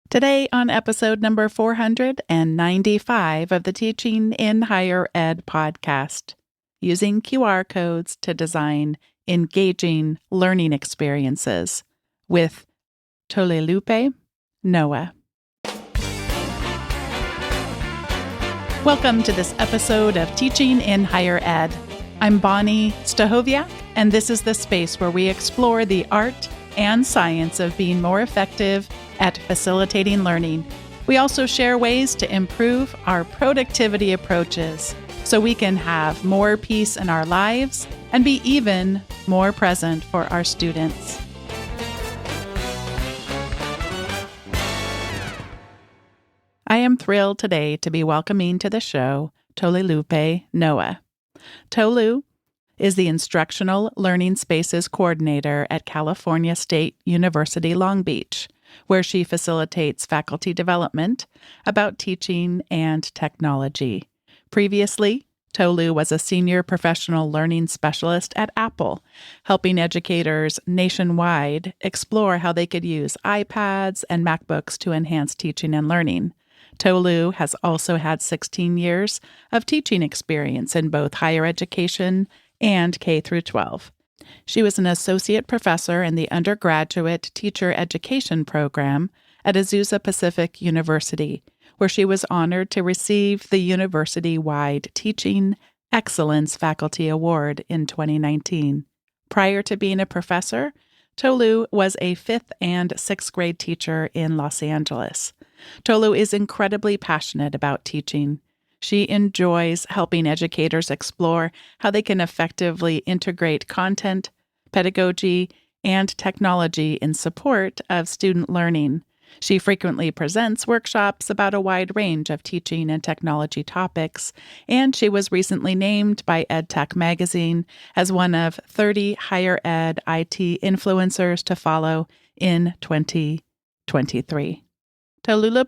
Today, on episode number 495 of the Teaching in Higher Ed podcast, using QR codes to design engaging learning experiences with Tolu Noah. Welcome to this episode of Teaching in Higher Ed. I'm Bonnie Stahoviak, and this is the space where we explore the art and science of being more effective at facilitating learning. We also share ways to improve our productivity approaches so we can have more peace in our lives and be even more present for our students. I am thrilled today to be welcoming to the show Tolu Noah. Tolu is the Instructional Learning Spaces Coordinator at California State University, Long Beach, where she facilitates faculty development about teaching and technology. Previously, Tolu was a senior professional learning specialist at Apple, helping educators nationwide explore how they could use iPads and MacBooks to enhance teaching and learning. Tolu has also had 16 years of teaching experience in both higher education and K-12. She was an associate professor in the undergraduate teacher education program at Azusa Pacific University, where she was honored to receive the university-wide Teaching Excellence Faculty Award in 2019. Prior to being a professor, Tolu was a 5th and 6th grade teacher in Los Angeles. Tolu is incredibly passionate about teaching. She enjoys helping educators explore how they can effectively integrate content, pedagogy, and technology in support of student learning. She frequently presents workshops about a wide range of teaching and technology topics, and she was recently named by EdTech magazine as one of 30 higher ed IT influencers to follow in 2023. Tolu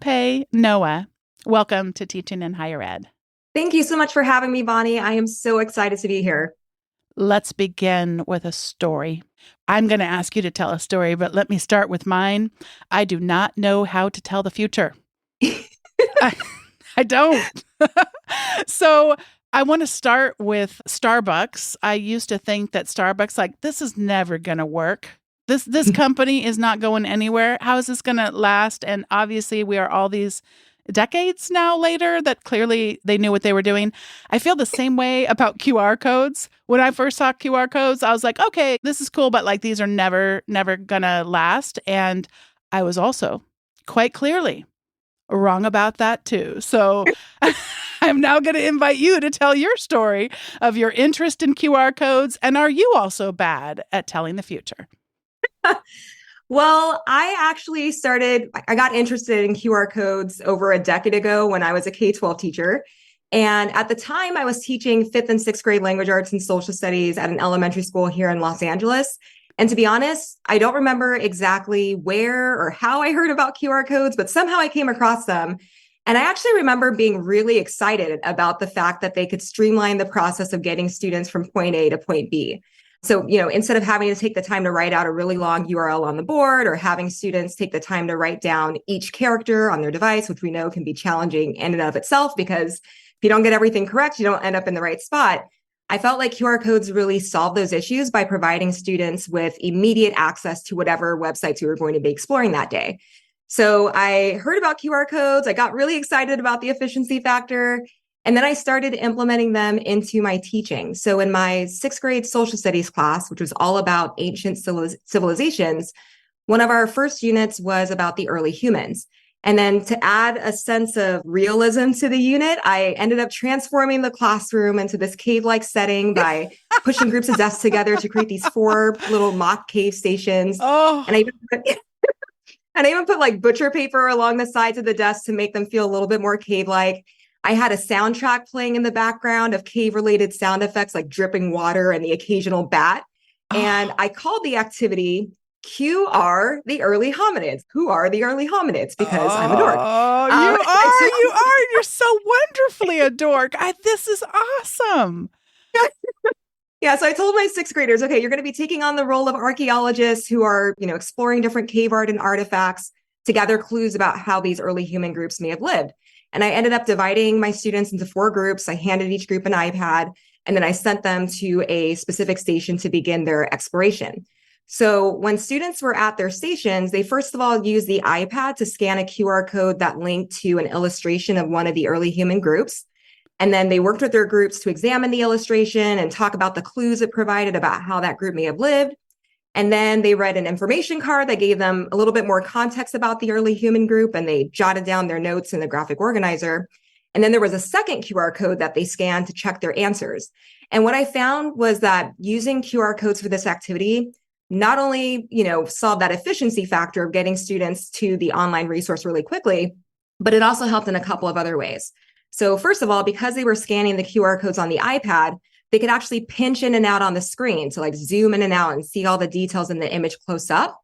Noah, welcome to Teaching in Higher Ed. Thank you so much for having me, Bonnie. I am so excited to be here. Let's begin with a story. I'm going to ask you to tell a story, but let me start with mine. I do not know how to tell the future. I don't. So I want to start with Starbucks. I used to think that Starbucks, this is never going to work. This company is not going anywhere. How is this going to last? And obviously we are all these decades now later that clearly they knew what they were doing. I feel the same way about QR codes. When I first saw QR codes, I was like, okay, this is cool, but these are never gonna last. And I was also quite clearly wrong about that too. So I'm now going to invite you to tell your story of your interest in QR codes. And are you also bad at telling the future? Well, I got interested in QR codes over a decade ago when I was a K-12 teacher. And at the time, I was teaching 5th and 6th grade language arts and social studies at an elementary school here in Los Angeles. And to be honest, I don't remember exactly where or how I heard about QR codes, but somehow I came across them. And I actually remember being really excited about the fact that they could streamline the process of getting students from point A to point B. So, instead of having to take the time to write out a really long URL on the board or having students take the time to write down each character on their device, which we know can be challenging in and of itself, because if you don't get everything correct, you don't end up in the right spot. I felt like QR codes really solve those issues by providing students with immediate access to whatever websites we were going to be exploring that day. So I heard about QR codes. I got really excited about the efficiency factor. And then I started implementing them into my teaching. So in my 6th grade social studies class, which was all about ancient civilizations, one of our first units was about the early humans. And then to add a sense of realism to the unit, I ended up transforming the classroom into this cave-like setting by pushing groups of desks together to create these 4 little mock cave stations. Oh. And I even put butcher paper along the sides of the desks to make them feel a little bit more cave-like. I had a soundtrack playing in the background of cave-related sound effects like dripping water and the occasional bat. And I called the activity Q are the early hominids. Who are the early hominids? Because I'm a dork. Oh, you are. You're so wonderfully a dork. This is awesome. Yeah, so I told my 6th graders, okay, you're going to be taking on the role of archaeologists who are, exploring different cave art and artifacts. to gather clues about how these early human groups may have lived. And I ended up dividing my students into 4 groups. I handed each group an iPad, and then I sent them to a specific station to begin their exploration. So when students were at their stations, they first of all used the iPad to scan a QR code that linked to an illustration of one of the early human groups. And then they worked with their groups to examine the illustration and talk about the clues it provided about how that group may have lived. And then they read an information card that gave them a little bit more context about the early human group, and they jotted down their notes in the graphic organizer. And then there was a second QR code that they scanned to check their answers. And what I found was that using QR codes for this activity not only, solved that efficiency factor of getting students to the online resource really quickly, but it also helped in a couple of other ways. So first of all, because they were scanning the QR codes on the iPad, they could actually pinch in and out on the screen. So like zoom in and out and see all the details in the image close up.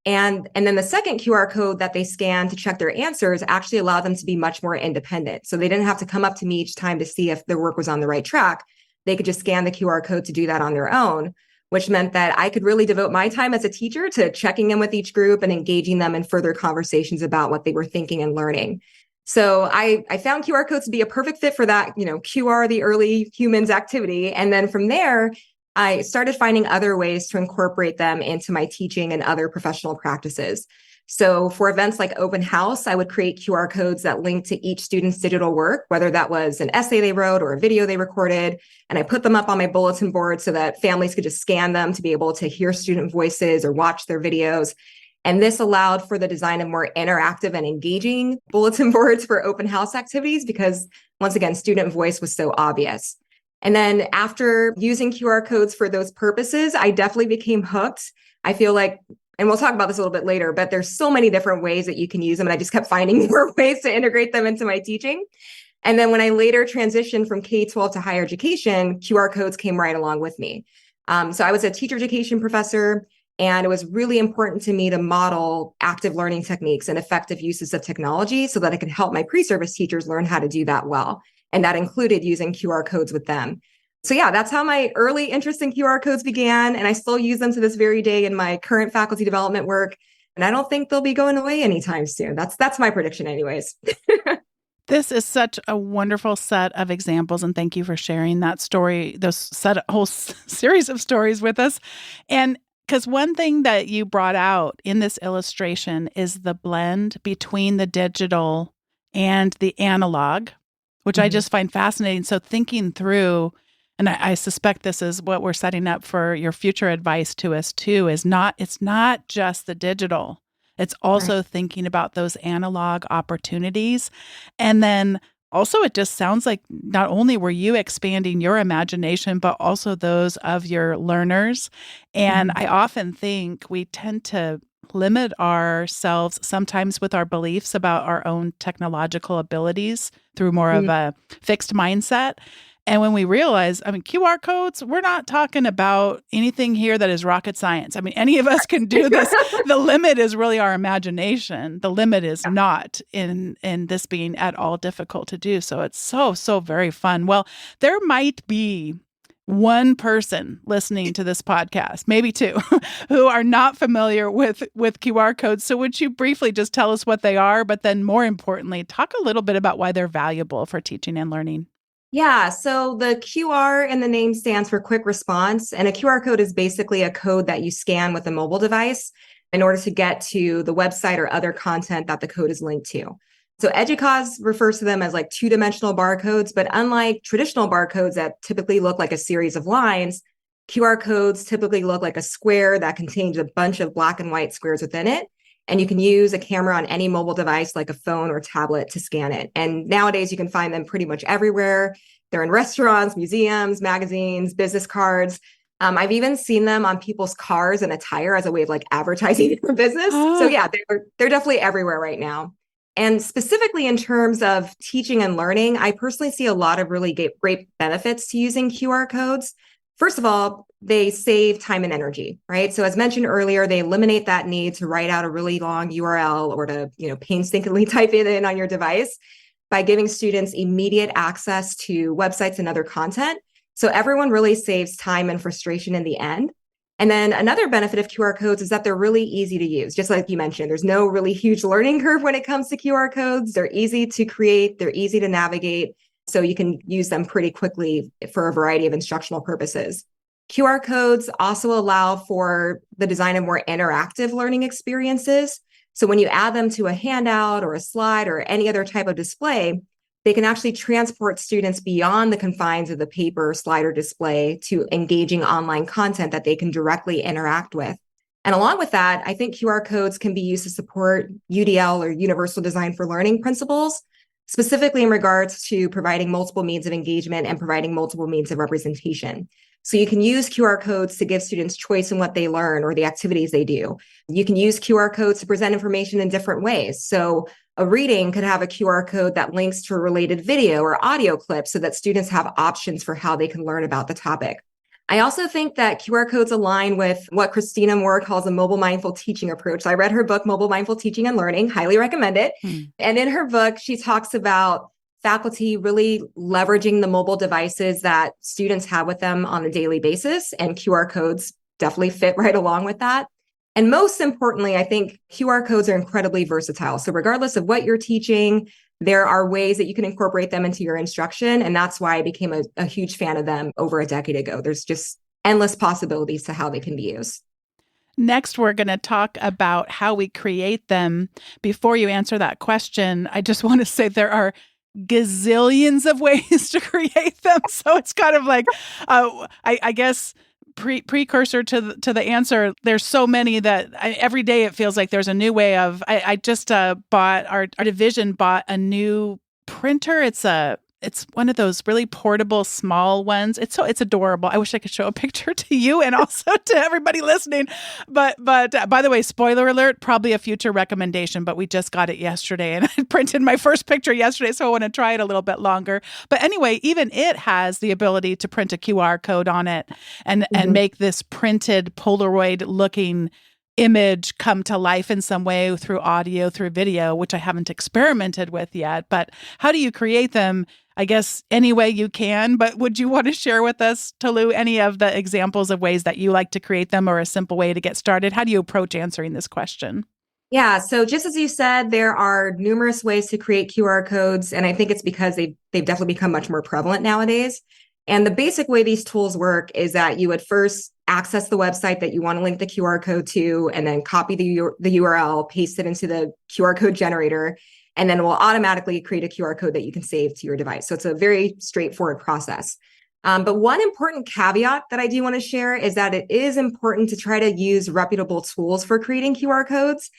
And then the second QR code that they scanned to check their answers actually allowed them to be much more independent. So they didn't have to come up to me each time to see if their work was on the right track. They could just scan the QR code to do that on their own, which meant that I could really devote my time as a teacher to checking in with each group and engaging them in further conversations about what they were thinking and learning. So I found QR codes to be a perfect fit for that, QR, the early humans activity. And then from there, I started finding other ways to incorporate them into my teaching and other professional practices. So for events like open house, I would create QR codes that linked to each student's digital work, whether that was an essay they wrote or a video they recorded. And I put them up on my bulletin board so that families could just scan them to be able to hear student voices or watch their videos. And this allowed for the design of more interactive and engaging bulletin boards for open house activities because, once again, student voice was so obvious. And then after using QR codes for those purposes, I definitely became hooked. I feel like, and we'll talk about this a little bit later, but there's so many different ways that you can use them. And I just kept finding more ways to integrate them into my teaching. And then when I later transitioned from K-12 to higher education, QR codes came right along with me. So I was a teacher education professor, and it was really important to me to model active learning techniques and effective uses of technology so that I could help my pre-service teachers learn how to do that well. And that included using QR codes with them. So yeah, that's how my early interest in QR codes began. And I still use them to this very day in my current faculty development work. And I don't think they'll be going away anytime soon. That's my prediction anyways. This is such a wonderful set of examples, and thank you for sharing that story, whole series of stories with us. And because one thing that you brought out in this illustration is the blend between the digital and the analog, which I just find fascinating. So thinking through, and I suspect this is what we're setting up for your future advice to us too, it's not just the digital. It's also thinking about those analog opportunities. And then also, it just sounds like not only were you expanding your imagination, but also those of your learners. And I often think we tend to limit ourselves sometimes with our beliefs about our own technological abilities through more of a fixed mindset. And when we realize, QR codes, we're not talking about anything here that is rocket science. Any of us can do this. The limit is really our imagination. The limit is not in this being at all difficult to do. So it's so very fun. Well, there might be one person listening to this podcast, maybe 2, who are not familiar with QR codes. So would you briefly just tell us what they are, but then more importantly, talk a little bit about why they're valuable for teaching and learning? Yeah, so the QR in the name stands for quick response, and a QR code is basically a code that you scan with a mobile device in order to get to the website or other content that the code is linked to. So EDUCAUSE refers to them as like 2-dimensional barcodes, but unlike traditional barcodes that typically look like a series of lines, QR codes typically look like a square that contains a bunch of black and white squares within it. And you can use a camera on any mobile device like a phone or tablet to scan it. And nowadays you can find them pretty much everywhere. They're in restaurants, museums, magazines, business cards. I've even seen them on people's cars and attire as a way of like advertising their business. So yeah, they're definitely everywhere right now. And specifically in terms of teaching and learning, I personally see a lot of really great benefits to using QR codes. First of all, they save time and energy, right? So as mentioned earlier, they eliminate that need to write out a really long URL or to, painstakingly type it in on your device by giving students immediate access to websites and other content. So everyone really saves time and frustration in the end. And then another benefit of QR codes is that they're really easy to use. Just like you mentioned, there's no really huge learning curve when it comes to QR codes. They're easy to create, they're easy to navigate. So you can use them pretty quickly for a variety of instructional purposes. QR codes also allow for the design of more interactive learning experiences. So when you add them to a handout or a slide or any other type of display, they can actually transport students beyond the confines of the paper slide or display to engaging online content that they can directly interact with. And along with that, I think QR codes can be used to support UDL or Universal Design for Learning principles, specifically in regards to providing multiple means of engagement and providing multiple means of representation. So you can use QR codes to give students choice in what they learn or the activities they do. You can use QR codes to present information in different ways. So a reading could have a QR code that links to a related video or audio clip so that students have options for how they can learn about the topic. I also think that QR codes align with what Christina Moore calls a mobile mindful teaching approach. I read her book, Mobile Mindful Teaching and Learning, highly recommend it. And in her book, she talks about faculty really leveraging the mobile devices that students have with them on a daily basis, and QR codes definitely fit right along with that. And most importantly, I think QR codes are incredibly versatile. So regardless of what you're teaching, there are ways that you can incorporate them into your instruction. And that's why I became a huge fan of them over a decade ago. There's just endless possibilities to how they can be used. Next, we're going to talk about how we create them. Before you answer that question, I just want to say there are gazillions of ways to create them. So it's kind of like, I guess, precursor to the answer. There's so many that every day it feels like there's a new way of. I just bought our division bought a new printer. It's one of those really portable, small ones. It's adorable. I wish I could show a picture to you and also to everybody listening. But by the way, spoiler alert, probably a future recommendation, but we just got it yesterday and I printed my first picture yesterday, so I want to try it a little bit longer. But anyway, even it has the ability to print a QR code on it and make this printed Polaroid looking image come to life in some way through audio, through video, which I haven't experimented with yet. But how do you create them? I guess any way you can, but would you want to share with us, Tolu, any of the examples of ways that you like to create them or a simple way to get started? How do you approach answering this question? Yeah, so just as you said, there are numerous ways to create QR codes, and I think it's because they've definitely become much more prevalent nowadays. And the basic way these tools work is that you would first access the website that you want to link the QR code to, and then copy the URL, paste it into the QR code generator, and then it will automatically create a QR code that you can save to your device. So it's a very straightforward process. But one important caveat that I do want to share is that it is important to try to use reputable tools for creating QR codes.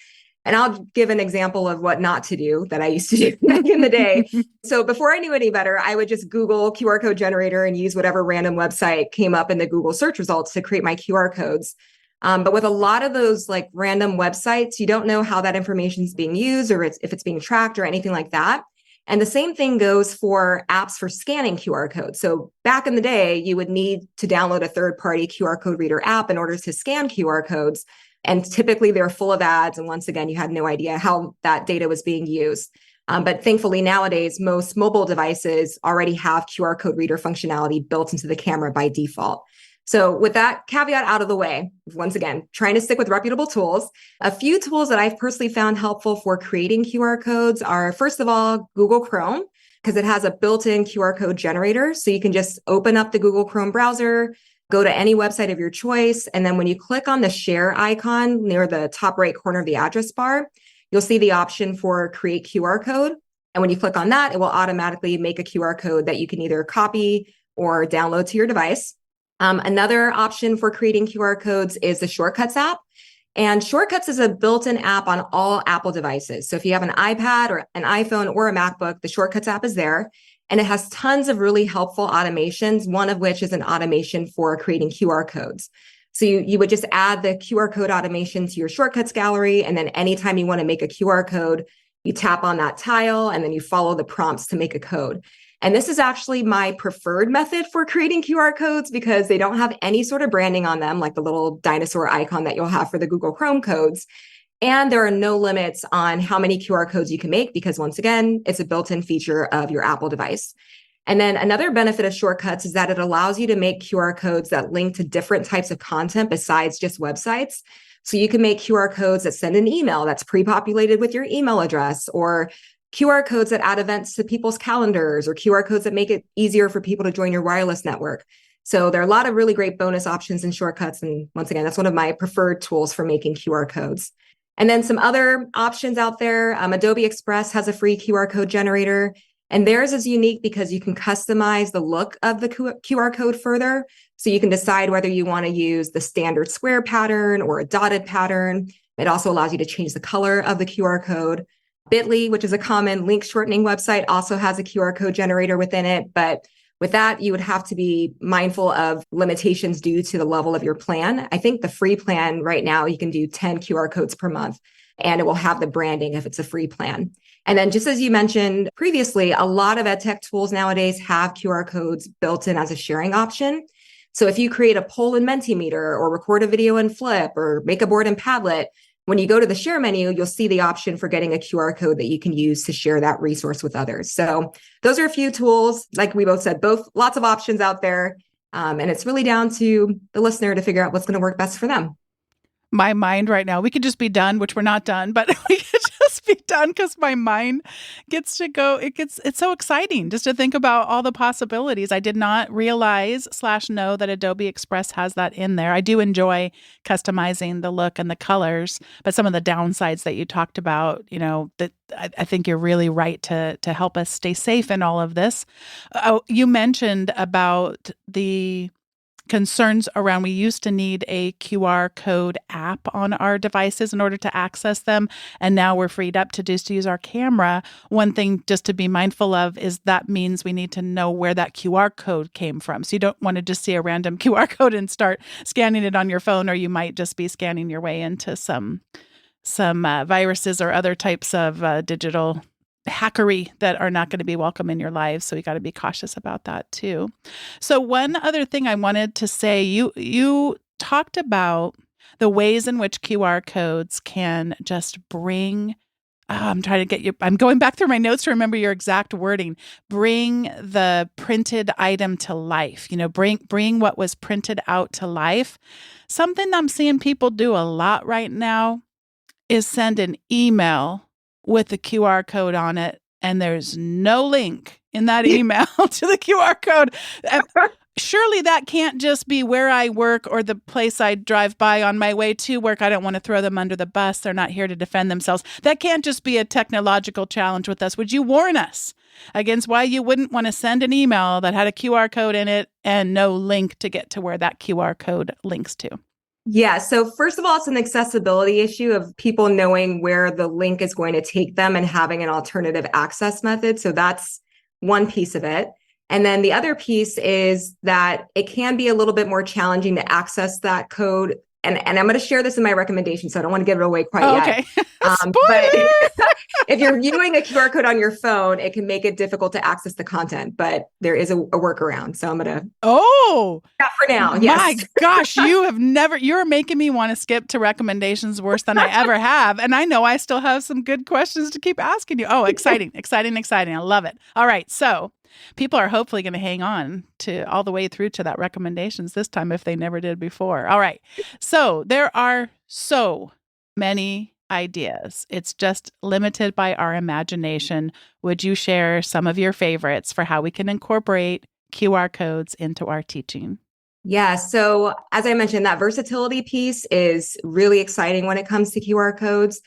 And I'll give an example of what not to do that I used to do back in the day. So before I knew any better, I would just Google QR code generator and use whatever random website came up in the Google search results to create my QR codes. But with a lot of those like random websites, you don't know how that information is being used or if it's being tracked or anything like that. And the same thing goes for apps for scanning QR codes. So back in the day, you would need to download a third-party QR code reader app in order to scan QR codes. And typically they're full of ads. And once again, you had no idea how that data was being used. But thankfully nowadays, most mobile devices already have QR code reader functionality built into the camera by default. So with that caveat out of the way, once again, trying to stick with reputable tools, a few tools that I've personally found helpful for creating QR codes are, first of all, Google Chrome, because it has a built-in QR code generator. So you can just open up the Google Chrome browser, go to any website of your choice. And then when you click on the share icon near the top right corner of the address bar, you'll see the option for create QR code. And when you click on that, it will automatically make a QR code that you can either copy or download to your device. Another option for creating QR codes is the Shortcuts app. And Shortcuts is a built-in app on all Apple devices. So if you have an iPad or an iPhone or a MacBook, the Shortcuts app is there. And it has tons of really helpful automations, one of which is an automation for creating QR codes. So you would just add the QR code automation to your Shortcuts gallery. And then anytime you want to make a QR code, you tap on that tile and then you follow the prompts to make a code. And this is actually my preferred method for creating QR codes because they don't have any sort of branding on them, like the little dinosaur icon that you'll have for the Google Chrome codes. And there are no limits on how many QR codes you can make because once again, it's a built-in feature of your Apple device. And then another benefit of shortcuts is that it allows you to make QR codes that link to different types of content besides just websites. So you can make QR codes that send an email that's pre-populated with your email address, or QR codes that add events to people's calendars, or QR codes that make it easier for people to join your wireless network. So there are a lot of really great bonus options and shortcuts. And once again, that's one of my preferred tools for making QR codes. And then some other options out there. Adobe Express has a free QR code generator. And theirs is unique because you can customize the look of the QR code further. So you can decide whether you want to use the standard square pattern or a dotted pattern. It also allows you to change the color of the QR code. Bitly, which is a common link shortening website, also has a QR code generator within it. But with that, you would have to be mindful of limitations due to the level of your plan. I think the free plan right now, you can do 10 QR codes per month, and it will have the branding if it's a free plan. And then just as you mentioned previously, a lot of EdTech tools nowadays have QR codes built in as a sharing option. So if you create a poll in Mentimeter or record a video in Flip or make a board in Padlet, when you go to the share menu, you'll see the option for getting a QR code that you can use to share that resource with others. So those are a few tools, like we both said, both lots of options out there. And it's really down to the listener to figure out what's going to work best for them. My mind right now, we could just be done, which we're not done, but we could just be done because my mind gets to go. It's so exciting just to think about all the possibilities. I did not realize / know that Adobe Express has that in there. I do enjoy customizing the look and the colors, but some of the downsides that you talked about, that I think you're really right to help us stay safe in all of this. You mentioned about the concerns around we used to need a QR code app on our devices in order to access them, and now we're freed up to just use our camera. One thing just to be mindful of is that means we need to know where that QR code came from. So you don't want to just see a random QR code and start scanning it on your phone, or you might just be scanning your way into some viruses or other types of digital hackery that are not going to be welcome in your lives. So you got to be cautious about that too. So one other thing I wanted to say, you talked about the ways in which QR codes can just bring, I'm trying to get you, I'm going back through my notes to remember your exact wording, bring the printed item to life, bring what was printed out to life. Something I'm seeing people do a lot right now is send an email with the QR code on it, and there's no link in that email to the QR code. Surely that can't just be where I work or the place I drive by on my way to work. I don't want to throw them under the bus. They're not here to defend themselves. That can't just be a technological challenge with us. Would you warn us against why you wouldn't want to send an email that had a QR code in it and no link to get to where that QR code links to? Yeah. So first of all, it's an accessibility issue of people knowing where the link is going to take them and having an alternative access method. So that's one piece of it. And then the other piece is that it can be a little bit more challenging to access that code. And I'm going to share this in my recommendation, so I don't want to give it away quite yet. Okay. But if you're viewing a QR code on your phone, it can make it difficult to access the content, but there is a workaround. So I'm going to. Oh, not for now. My Yes. gosh, you're making me want to skip to recommendations worse than I ever have. And I know I still have some good questions to keep asking you. Oh, exciting. I love it. All right. So people are hopefully going to hang on to all the way through to that recommendations this time if they never did before. All right. So there are so many ideas. It's just limited by our imagination. Would you share some of your favorites for how we can incorporate QR codes into our teaching? Yeah. So as I mentioned, that versatility piece is really exciting when it comes to QR codes.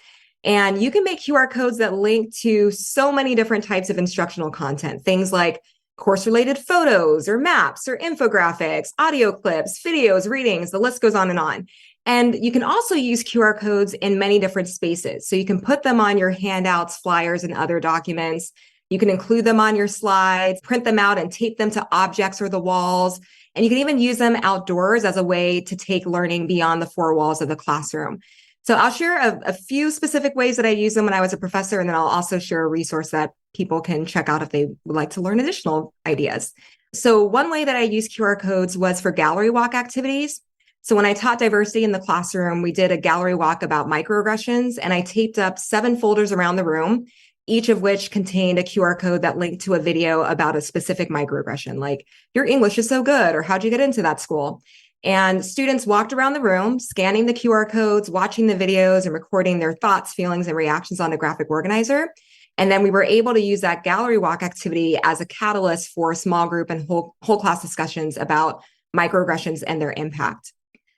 And you can make QR codes that link to so many different types of instructional content, things like course-related photos or maps or infographics, audio clips, videos, readings, the list goes on and on. And you can also use QR codes in many different spaces. So you can put them on your handouts, flyers, and other documents. You can include them on your slides, print them out and tape them to objects or the walls. And you can even use them outdoors as a way to take learning beyond the four walls of the classroom. So I'll share a few specific ways that I use them when I was a professor, and then I'll also share a resource that people can check out if they would like to learn additional ideas. So one way that I use QR codes was for gallery walk activities. So when I taught diversity in the classroom, we did a gallery walk about microaggressions, and I taped up 7 folders around the room. each of which contained a QR code that linked to a video about a specific microaggression, like your English is so good, or how'd you get into that school? And students walked around the room, scanning the QR codes, watching the videos, and recording their thoughts, feelings, and reactions on the graphic organizer. And then we were able to use that gallery walk activity as a catalyst for small group and whole class discussions about microaggressions and their impact.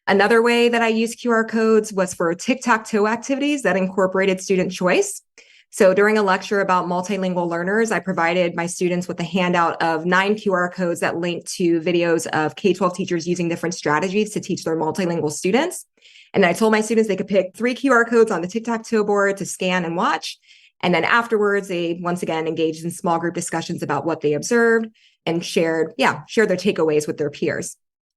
Another way that I used QR codes was for tic-tac-toe activities that incorporated student choice. So during a lecture about multilingual learners, I provided my students with a handout of 9 QR codes that linked to videos of K-12 teachers using different strategies to teach their multilingual students. And I told my students they could pick 3 QR codes on the tic-tac-toe board to scan and watch. And then afterwards, they once again engaged in small group discussions about what they observed and shared their takeaways with their peers.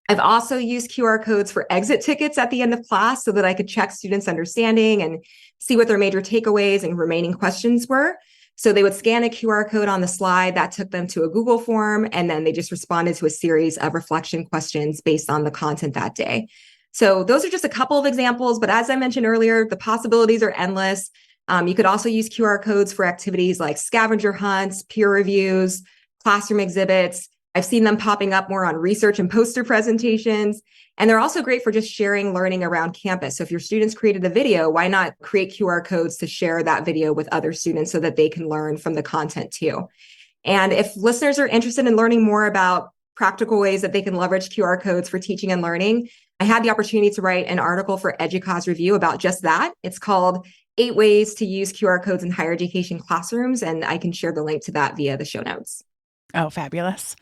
I've also used QR codes for exit tickets at the end of class so that I could check students' understanding and see what their major takeaways and remaining questions were. So they would scan a QR code on the slide that took them to a Google form, and then they just responded to a series of reflection questions based on the content that day. So those are just a couple of examples, but as I mentioned earlier, the possibilities are endless. You could also use QR codes for activities like scavenger hunts, peer reviews, classroom exhibits. I've seen them popping up more on research and poster presentations. And they're also great for just sharing learning around campus. So if your students created a video, why not create QR codes to share that video with other students so that they can learn from the content too? And if listeners are interested in learning more about practical ways that they can leverage QR codes for teaching and learning, I had the opportunity to write an article for EDUCAUSE Review about just that. It's called 8 Ways to Use QR Codes in Higher Education Classrooms, and I can share the link to that via the show notes. Oh, fabulous.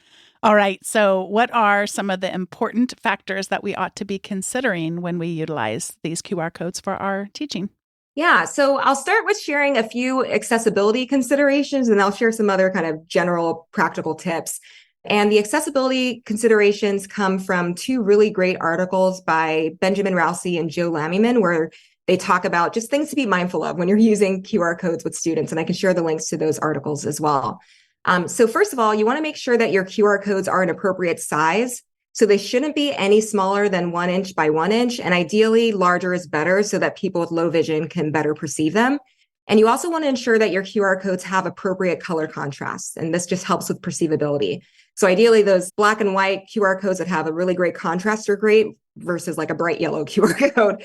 All right. So what are some of the important factors that we ought to be considering when we utilize these QR codes for our teaching? Yeah, so I'll start with sharing a few accessibility considerations, and I'll share some other kind of general practical tips. And the accessibility considerations come from 2 really great articles by Benjamin Rousey and Joe Lamyman, where they talk about just things to be mindful of when you're using QR codes with students. And I can share the links to those articles as well. So first of all, you want to make sure that your QR codes are an appropriate size. So they shouldn't be any smaller than 1 inch by 1 inch. And ideally, larger is better so that people with low vision can better perceive them. And you also want to ensure that your QR codes have appropriate color contrast. And this just helps with perceivability. So ideally, those black and white QR codes that have a really great contrast are great versus like a bright yellow QR code.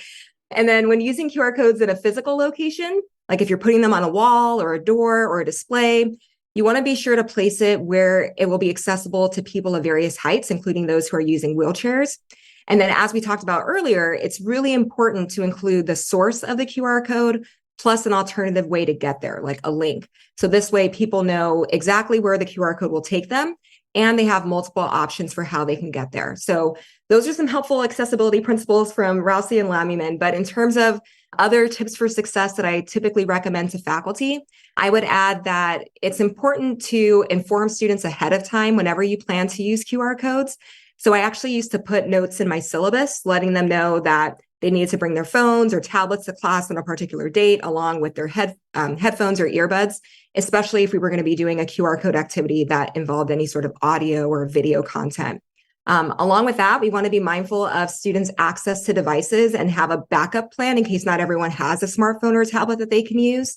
And then when using QR codes in a physical location, like if you're putting them on a wall or a door or a display, you want to be sure to place it where it will be accessible to people of various heights, including those who are using wheelchairs. And then as we talked about earlier, it's really important to include the source of the QR code plus an alternative way to get there, like a link. So this way people know exactly where the QR code will take them, and they have multiple options for how they can get there. So those are some helpful accessibility principles from Rousey and Lamyman. But in terms of other tips for success that I typically recommend to faculty, I would add that it's important to inform students ahead of time whenever you plan to use QR codes. So I actually used to put notes in my syllabus, letting them know that they needed to bring their phones or tablets to class on a particular date, along with their headphones or earbuds, especially if we were going to be doing a QR code activity that involved any sort of audio or video content. Along with that, we want to be mindful of students' access to devices and have a backup plan in case not everyone has a smartphone or a tablet that they can use.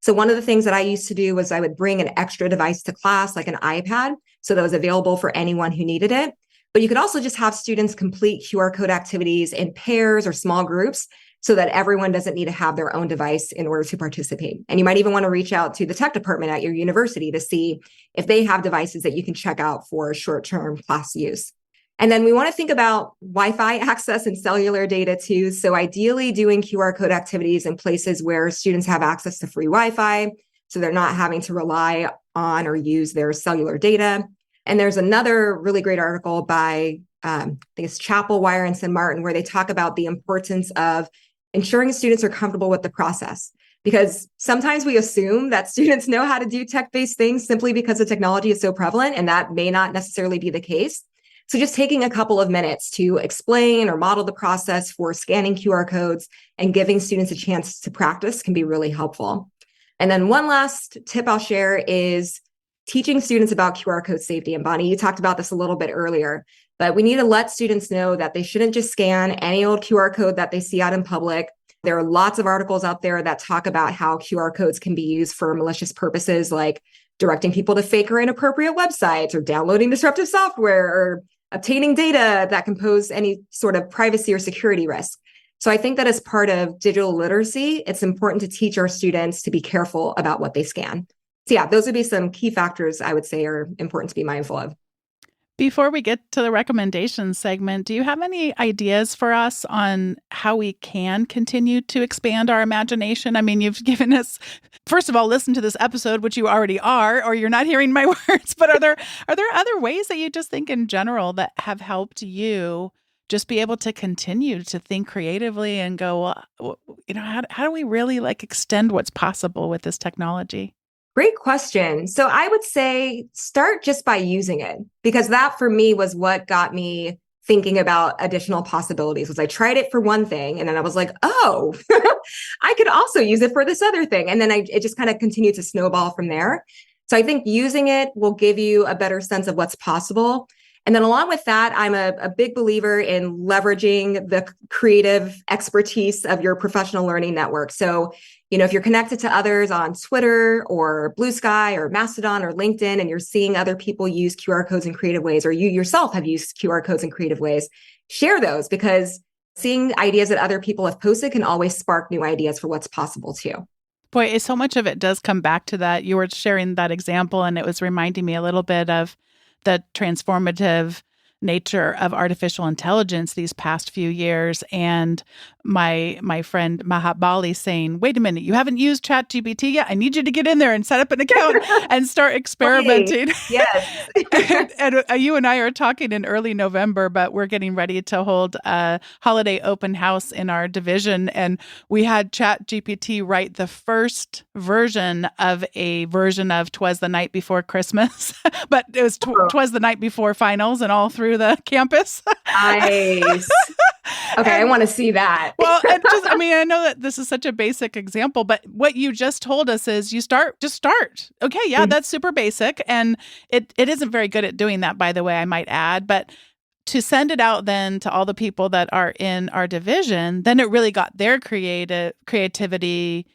So one of the things that I used to do was I would bring an extra device to class, like an iPad, so that was available for anyone who needed it. But you could also just have students complete QR code activities in pairs or small groups so that everyone doesn't need to have their own device in order to participate. And you might even want to reach out to the tech department at your university to see if they have devices that you can check out for short-term class use. And then we want to think about Wi-Fi access and cellular data too. So ideally doing QR code activities in places where students have access to free Wi-Fi, so they're not having to rely on or use their cellular data. And there's another really great article by, I think it's Chapel, Wire, and St. Martin, where they talk about the importance of ensuring students are comfortable with the process. Because sometimes we assume that students know how to do tech-based things simply because the technology is so prevalent, and that may not necessarily be the case. So just taking a couple of minutes to explain or model the process for scanning QR codes and giving students a chance to practice can be really helpful. And then one last tip I'll share is teaching students about QR code safety. And Bonnie, you talked about this a little bit earlier, but we need to let students know that they shouldn't just scan any old QR code that they see out in public. There are lots of articles out there that talk about how QR codes can be used for malicious purposes, like directing people to fake or inappropriate websites or downloading disruptive software or obtaining data that can pose any sort of privacy or security risk. So I think that as part of digital literacy, it's important to teach our students to be careful about what they scan. So yeah, those would be some key factors I would say are important to be mindful of. Before we get to the recommendations segment, do you have any ideas for us on how we can continue to expand our imagination? I mean, you've given us, first of all, listen to this episode, which you already are, or you're not hearing my words, but are there other ways that you just think in general that have helped you just be able to continue to think creatively and go, how do we really extend what's possible with this technology? Great question. So I would say start just by using it, because that for me was what got me thinking about additional possibilities. Was I tried it for one thing and then I was like, oh, I could also use it for this other thing. And then it just kind of continued to snowball from there. So I think using it will give you a better sense of what's possible. And then along with that, I'm a big believer in leveraging the creative expertise of your professional learning network. So, if you're connected to others on Twitter or Blue Sky or Mastodon or LinkedIn, and you're seeing other people use QR codes in creative ways, or you yourself have used QR codes in creative ways, share those, because seeing ideas that other people have posted can always spark new ideas for what's possible too. Boy, so much of it does come back to that. You were sharing that example, and it was reminding me a little bit of the transformative nature of artificial intelligence these past few years, and my friend Mahat Bali saying, wait a minute, you haven't used ChatGPT yet? I need you to get in there and set up an account and start experimenting. Yes. and you and I are talking in early November, but we're getting ready to hold a holiday open house in our division, and we had ChatGPT write the first version of 'Twas the Night Before Christmas, but it was 'Twas the Night Before Finals and all through the campus. Nice. Okay, I want to see that. Well, I know that this is such a basic example, but what you just told us is just start. Okay, yeah, that's super basic. And it isn't very good at doing that, by the way, I might add. But to send it out then to all the people that are in our division, then it really got their creativity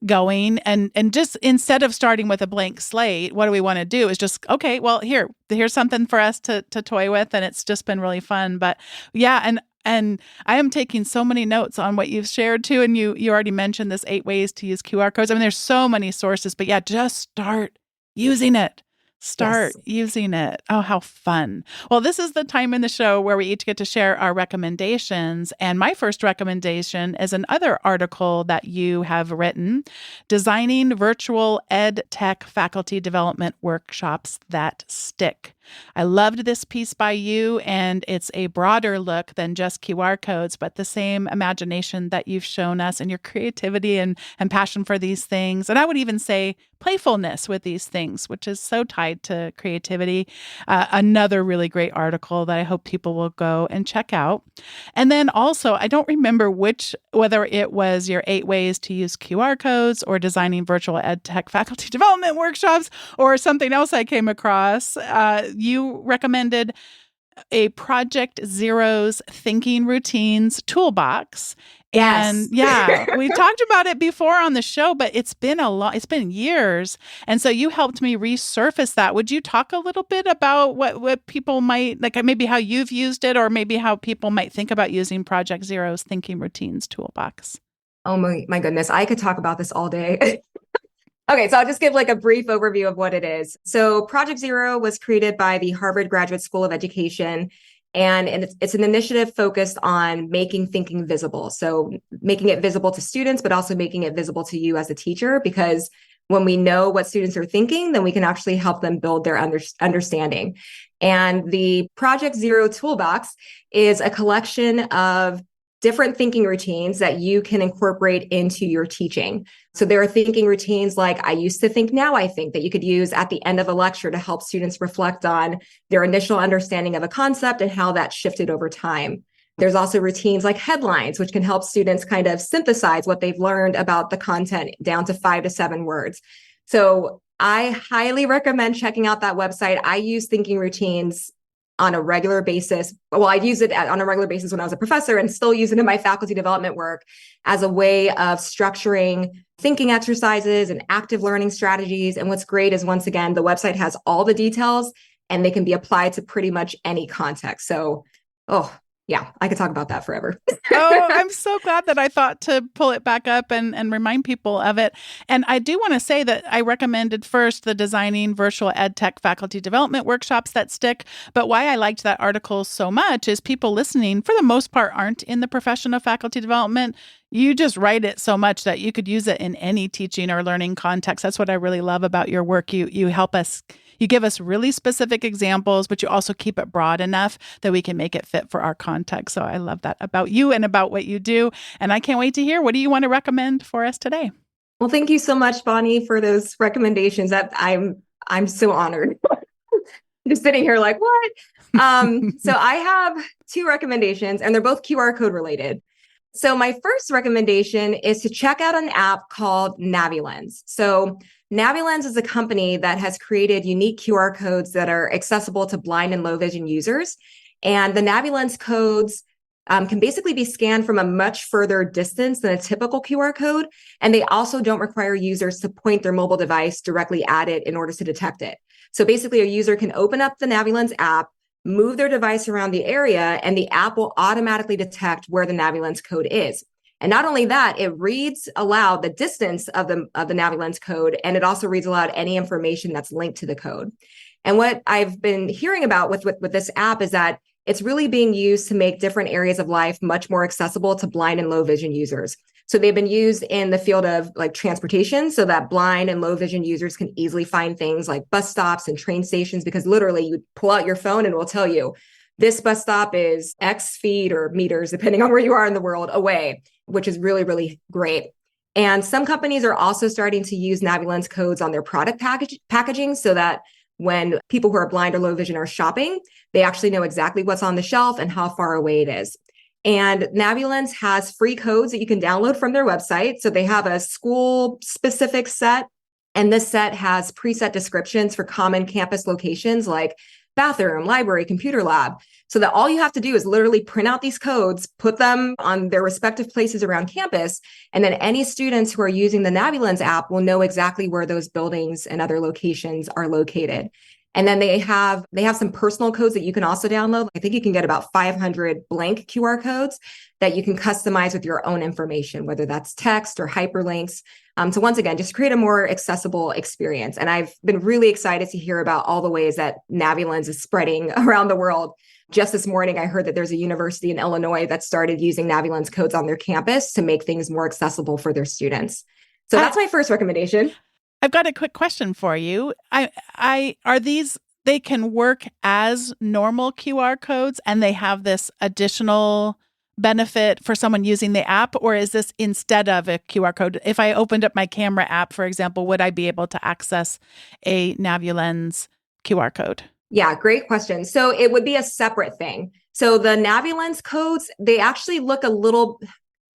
going. And just instead of starting with a blank slate, what do we want to do is just, okay, well, here's something for us to toy with. And it's just been really fun. But yeah, and I am taking so many notes on what you've shared too. And you already mentioned this 8 ways to use QR codes. I mean, there's so many sources, but yeah, just start using it. Start using it. Oh, how fun. Well, this is the time in the show where we each get to share our recommendations. And my first recommendation is another article that you have written, Designing Virtual Ed Tech Faculty Development Workshops That Stick. I loved this piece by you, and it's a broader look than just QR codes, but the same imagination that you've shown us and your creativity and passion for these things. And I would even say playfulness with these things, which is so tied to creativity. Another really great article that I hope people will go and check out. And then also, I don't remember whether it was your 8 ways to use QR codes or designing virtual ed tech faculty development workshops or something else I came across. You recommended a Project Zero's Thinking Routines toolbox. Yes. And yeah, we talked about it before on the show, but it's been years. And so you helped me resurface that. Would you talk a little bit about what people might, maybe how you've used it, or maybe how people might think about using Project Zero's Thinking Routines toolbox? Oh my goodness, I could talk about this all day. Okay, so I'll just give a brief overview of what it is. So Project Zero was created by the Harvard Graduate School of Education, and it's an initiative focused on making thinking visible. So making it visible to students, but also making it visible to you as a teacher, because when we know what students are thinking, then we can actually help them build their understanding. And the Project Zero Toolbox is a collection of different thinking routines that you can incorporate into your teaching. So there are thinking routines like I used to think, now I think, that you could use at the end of a lecture to help students reflect on their initial understanding of a concept and how that shifted over time. There's also routines like headlines, which can help students kind of synthesize what they've learned about the content down to 5 to 7 words. So I highly recommend checking out that website. I use thinking routines on a regular basis. Well, I use it on a regular basis when I was a professor and still use it in my faculty development work as a way of structuring thinking exercises and active learning strategies. And what's great is, once again, the website has all the details and they can be applied to pretty much any context. So, yeah, I could talk about that forever. I'm so glad that I thought to pull it back up and remind people of it. And I do want to say that I recommended first the Designing Virtual EdTech Faculty Development Workshops that stick. But why I liked that article so much is people listening, for the most part, aren't in the profession of faculty development. You just write it so much that you could use it in any teaching or learning context. That's what I really love about your work. You help us. You give us really specific examples, but you also keep it broad enough that we can make it fit for our context. So I love that about you and about what you do. And I can't wait to hear, what do you want to recommend for us today? Well, thank you so much, Bonnie, for those recommendations. That I'm so honored. Just sitting here like, what? So I have two recommendations, and they're both QR code related. So my first recommendation is to check out an app called NaviLens. So NaviLens is a company that has created unique QR codes that are accessible to blind and low vision users. And the NaviLens codes can basically be scanned from a much further distance than a typical QR code. And they also don't require users to point their mobile device directly at it in order to detect it. So basically, a user can open up the NaviLens app, move their device around the area, and the app will automatically detect where the NaviLens code is. And not only that, it reads aloud the distance of the NaviLens code, and it also reads aloud any information that's linked to the code. And what I've been hearing about with this app is that it's really being used to make different areas of life much more accessible to blind and low vision users. So they've been used in the field of like transportation, so that blind and low vision users can easily find things like bus stops and train stations, because literally you pull out your phone and it will tell you this bus stop is X feet or meters, depending on where you are in the world, away, which is really, really great. And some companies are also starting to use NaviLens codes on their product packaging, so that when people who are blind or low vision are shopping, they actually know exactly what's on the shelf and how far away it is. And NaviLens has free codes that you can download from their website. So they have a school-specific set, and this set has preset descriptions for common campus locations like bathroom, library, computer lab, so that all you have to do is literally print out these codes, put them on their respective places around campus, and then any students who are using the NaviLens app will know exactly where those buildings and other locations are located. And then they have some personal codes that you can also download. I think you can get about 500 blank QR codes that you can customize with your own information, whether that's text or hyperlinks. So once again, just create a more accessible experience. And I've been really excited to hear about all the ways that NaviLens is spreading around the world. Just this morning, I heard that there's a university in Illinois that started using NaviLens codes on their campus to make things more accessible for their students. So that's my first recommendation. I've got a quick question for you. Are these, they can work as normal QR codes and they have this additional benefit for someone using the app, or is this instead of a QR code? If I opened up my camera app, for example, would I be able to access a NaviLens QR code? Yeah, great question. So it would be a separate thing. So the NaviLens codes, they actually look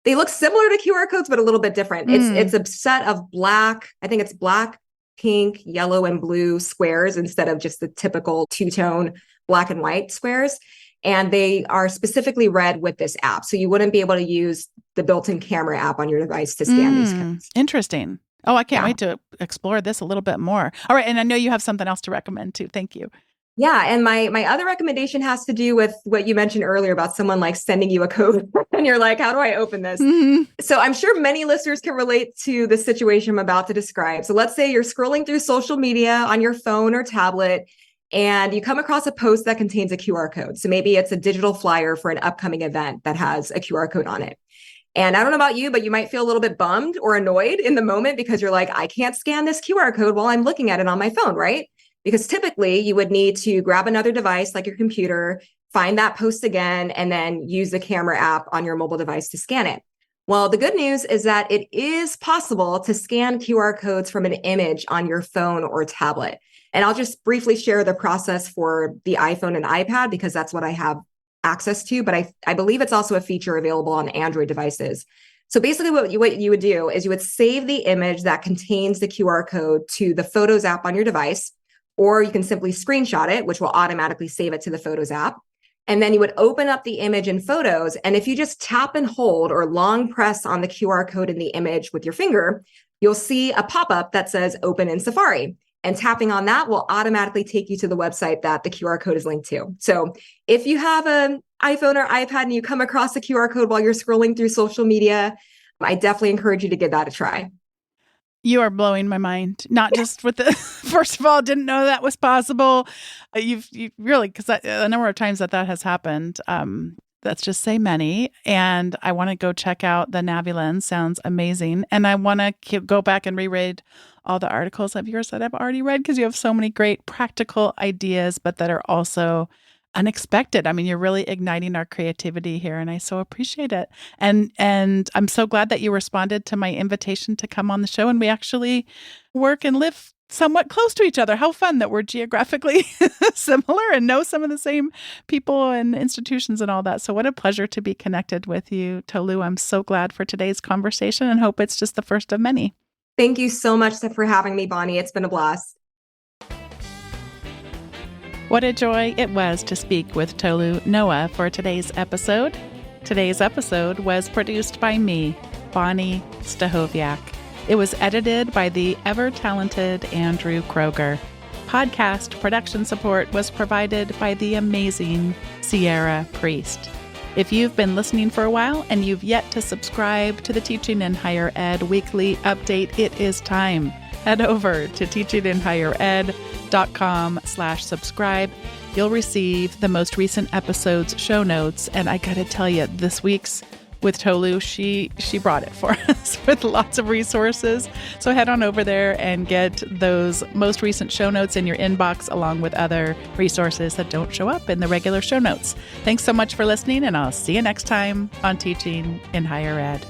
they look similar to QR codes, but a little bit different. It's a set of black, I think it's black, pink, yellow, and blue squares instead of just the typical two-tone black and white squares. And they are specifically read with this app. So you wouldn't be able to use the built-in camera app on your device to scan these codes. Interesting. Oh, I can't wait to explore this a little bit more. All right. And I know you have something else to recommend too. Thank you. Yeah. And my other recommendation has to do with what you mentioned earlier about someone like sending you a code and you're like, how do I open this? Mm-hmm. So I'm sure many listeners can relate to the situation I'm about to describe. So let's say you're scrolling through social media on your phone or tablet and you come across a post that contains a QR code. So maybe it's a digital flyer for an upcoming event that has a QR code on it. And I don't know about you, but you might feel a little bit bummed or annoyed in the moment because you're like, I can't scan this QR code while I'm looking at it on my phone, right? Because typically you would need to grab another device like your computer, find that post again, and then use the camera app on your mobile device to scan it. Well, the good news is that it is possible to scan QR codes from an image on your phone or tablet. And I'll just briefly share the process for the iPhone and iPad because that's what I have access to, but I believe it's also a feature available on Android devices. So basically what you would do is you would save the image that contains the QR code to the Photos app on your device, or you can simply screenshot it, which will automatically save it to the Photos app. And then you would open up the image in Photos. And if you just tap and hold or long press on the QR code in the image with your finger, you'll see a pop-up that says open in Safari. And tapping on that will automatically take you to the website that the QR code is linked to. So if you have an iPhone or iPad and you come across a QR code while you're scrolling through social media, I definitely encourage you to give that a try. You are blowing my mind, not just with the, first of all, didn't know that was possible. You really, because a number of times that has happened, let's just say many. And I want to go check out the NaviLens. Sounds amazing. And I want to go back and reread all the articles of yours that I've already read, because you have so many great practical ideas, but that are also unexpected. I mean, you're really igniting our creativity here, and I so appreciate it. And I'm so glad that you responded to my invitation to come on the show, and we actually work and live somewhat close to each other. How fun that we're geographically similar and know some of the same people and institutions and all that. So what a pleasure to be connected with you, Tolu. I'm so glad for today's conversation and hope it's just the first of many. Thank you so much for having me, Bonnie. It's been a blast. What a joy it was to speak with Tolu Noah for today's episode. Today's episode was produced by me, Bonnie Stachowiak. It was edited by the ever-talented Andrew Kroger. Podcast production support was provided by the amazing Sierra Priest. If you've been listening for a while and you've yet to subscribe to the Teaching in Higher Ed weekly update, it is time. Head over to teachinginhighered.com/subscribe. You'll receive the most recent episode's show notes. And I gotta tell you, this week's with Tolu, she brought it for us with lots of resources. So head on over there and get those most recent show notes in your inbox, along with other resources that don't show up in the regular show notes. Thanks so much for listening, and I'll see you next time on Teaching in Higher Ed.